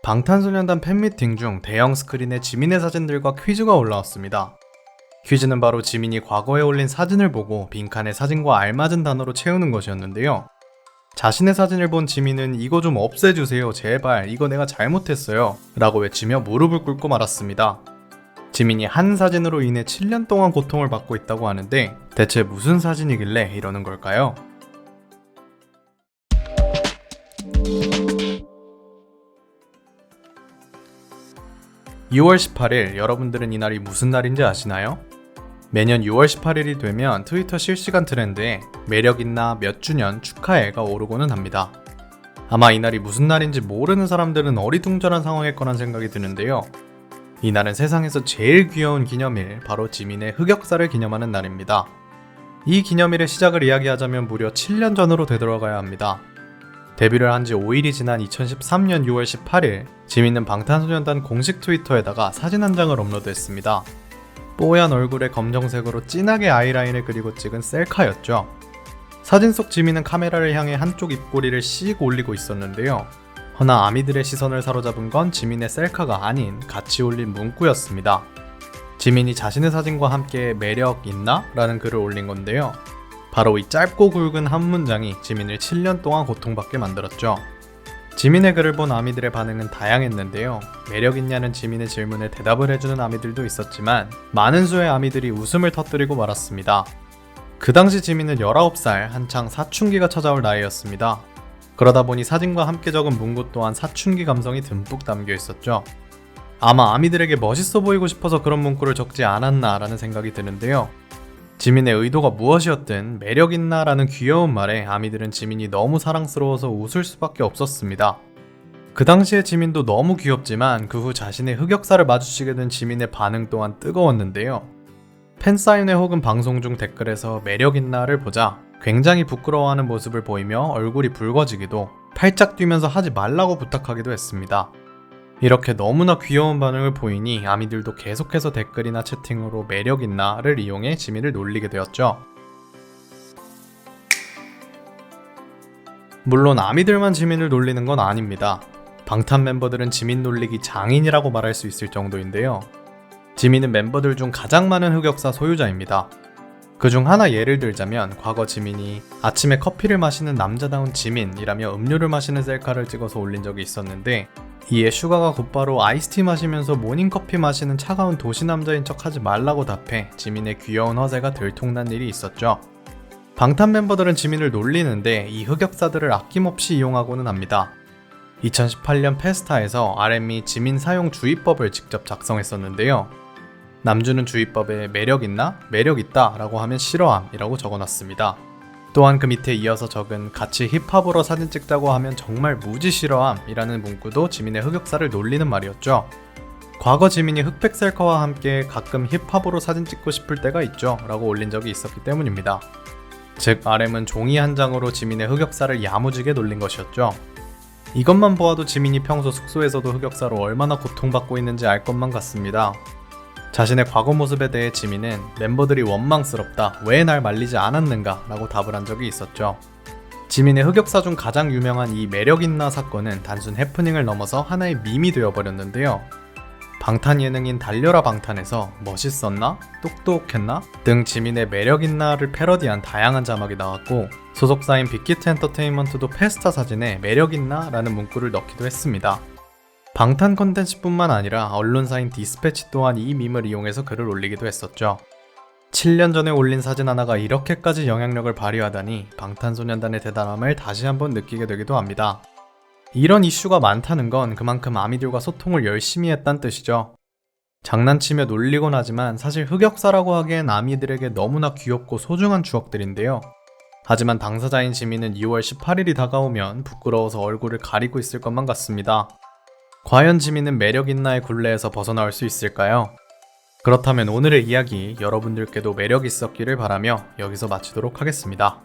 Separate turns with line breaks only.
방탄소년단 팬미팅 중 대형 스크린에 지민의 사진들과 퀴즈가 올라왔습니다. 퀴즈는 바로 지민이 과거에 올린 사진을 보고 빈칸에 사진과 알맞은 단어로 채우는 것이었는데요. 자신의 사진을 본 지민은 이거 좀 없애주세요, 제발, 이거 내가 잘못했어요 라고 외치며 무릎을 꿇고 말았습니다. 지민이 한 사진으로 인해 7년 동안 고통을 받고 있다고 하는데 대체 무슨 사진이길래 이러는 걸까요? 6월 18일, 여러분들은 이날이 무슨 날인지 아시나요? 매년 6월 18일이 되면 트위터 실시간 트렌드에 매력있나 몇 주년 축하해가 오르고는 합니다. 아마 이날이 무슨 날인지 모르는 사람들은 어리둥절한 상황일 거란 생각이 드는데요. 이날은 세상에서 제일 귀여운 기념일, 바로 지민의 흑역사를 기념하는 날입니다. 이 기념일의 시작을 이야기하자면 무려 7년 전으로 되돌아가야 합니다. 데뷔를 한 지 5일이 지난 2013년 6월 18일, 지민은 방탄소년단 공식 트위터에다가 사진 한 장을 업로드했습니다. 뽀얀 얼굴에 검정색으로 진하게 아이라인을 그리고 찍은 셀카였죠. 사진 속 지민은 카메라를 향해 한쪽 입꼬리를 씩 올리고 있었는데요. 허나 아미들의 시선을 사로잡은 건 지민의 셀카가 아닌 같이 올린 문구였습니다. 지민이 자신의 사진과 함께 매력 있나? 라는 글을 올린 건데요. 바로 이 짧고 굵은 한 문장이 지민을 7년 동안 고통받게 만들었죠. 지민의 글을 본 아미들의 반응은 다양했는데요. 매력있냐는 지민의 질문에 대답을 해주는 아미들도 있었지만 많은 수의 아미들이 웃음을 터뜨리고 말았습니다. 그 당시 지민은 19살, 한창 사춘기가 찾아올 나이였습니다. 그러다 보니 사진과 함께 적은 문구 또한 사춘기 감성이 듬뿍 담겨 있었죠. 아마 아미들에게 멋있어 보이고 싶어서 그런 문구를 적지 않았나 라는 생각이 드는데요. 지민의 의도가 무엇이었든 매력있나 라는 귀여운 말에 아미들은 지민이 너무 사랑스러워서 웃을 수밖에 없었습니다. 그 당시에 지민도 너무 귀엽지만 그 후 자신의 흑역사를 마주치게 된 지민의 반응 또한 뜨거웠는데요. 팬사인회 혹은 방송 중 댓글에서 매력있나를 보자 굉장히 부끄러워하는 모습을 보이며 얼굴이 붉어지기도, 팔짝 뛰면서 하지 말라고 부탁하기도 했습니다. 이렇게 너무나 귀여운 반응을 보이니 아미들도 계속해서 댓글이나 채팅으로 매력있나를 이용해 지민을 놀리게 되었죠. 물론 아미들만 지민을 놀리는 건 아닙니다. 방탄 멤버들은 지민 놀리기 장인이라고 말할 수 있을 정도인데요. 지민은 멤버들 중 가장 많은 흑역사 소유자입니다. 그중 하나 예를 들자면 과거 지민이 아침에 커피를 마시는 남자다운 지민이라며 음료를 마시는 셀카를 찍어서 올린 적이 있었는데, 이에 슈가가 곧바로 아이스티 마시면서 모닝커피 마시는 차가운 도시남자인 척 하지 말라고 답해 지민의 귀여운 허세가 들통난 일이 있었죠. 방탄 멤버들은 지민을 놀리는데 이 흑역사들을 아낌없이 이용하고는 합니다. 2018년 페스타에서 RM 이 지민 사용 주의법을 직접 작성했었는데요. 남주는 주의법에 매력있나? 매력있다 라고 하면 싫어함 이라고 적어놨습니다. 또한 그 밑에 이어서 적은 같이 힙합으로 사진 찍자고 하면 정말 무지 싫어함 이라는 문구도 지민의 흑역사를 놀리는 말이었죠. 과거 지민이 흑백 셀카와 함께 가끔 힙합으로 사진 찍고 싶을 때가 있죠 라고 올린 적이 있었기 때문입니다. 즉 RM은 종이 한 장으로 지민의 흑역사를 야무지게 놀린 것이었죠. 이것만 보아도 지민이 평소 숙소에서도 흑역사로 얼마나 고통받고 있는지 알 것만 같습니다. 자신의 과거 모습에 대해 지민은 멤버들이 원망스럽다, 왜 날 말리지 않았는가 라고 답을 한 적이 있었죠. 지민의 흑역사 중 가장 유명한 이 매력있나 사건은 단순 해프닝을 넘어서 하나의 밈이 되어버렸는데요. 방탄 예능인 달려라 방탄에서 멋있었나? 똑똑했나? 등 지민의 매력있나를 패러디한 다양한 자막이 나왔고, 소속사인 빅히트 엔터테인먼트도 페스타 사진에 매력있나? 라는 문구를 넣기도 했습니다. 방탄 컨텐츠뿐만 아니라 언론사인 디스패치 또한 이 밈을 이용해서 글을 올리기도 했었죠. 7년 전에 올린 사진 하나가 이렇게까지 영향력을 발휘하다니 방탄소년단의 대단함을 다시 한번 느끼게 되기도 합니다. 이런 이슈가 많다는 건 그만큼 아미들과 소통을 열심히 했단 뜻이죠. 장난치며 놀리곤 하지만 사실 흑역사라고 하기엔 아미들에게 너무나 귀엽고 소중한 추억들인데요. 하지만 당사자인 지민은 2월 18일이 다가오면 부끄러워서 얼굴을 가리고 있을 것만 같습니다. 과연 지민은 매력있나의 굴레에서 벗어나올 수 있을까요? 그렇다면 오늘의 이야기 여러분들께도 매력 있었기를 바라며 여기서 마치도록 하겠습니다.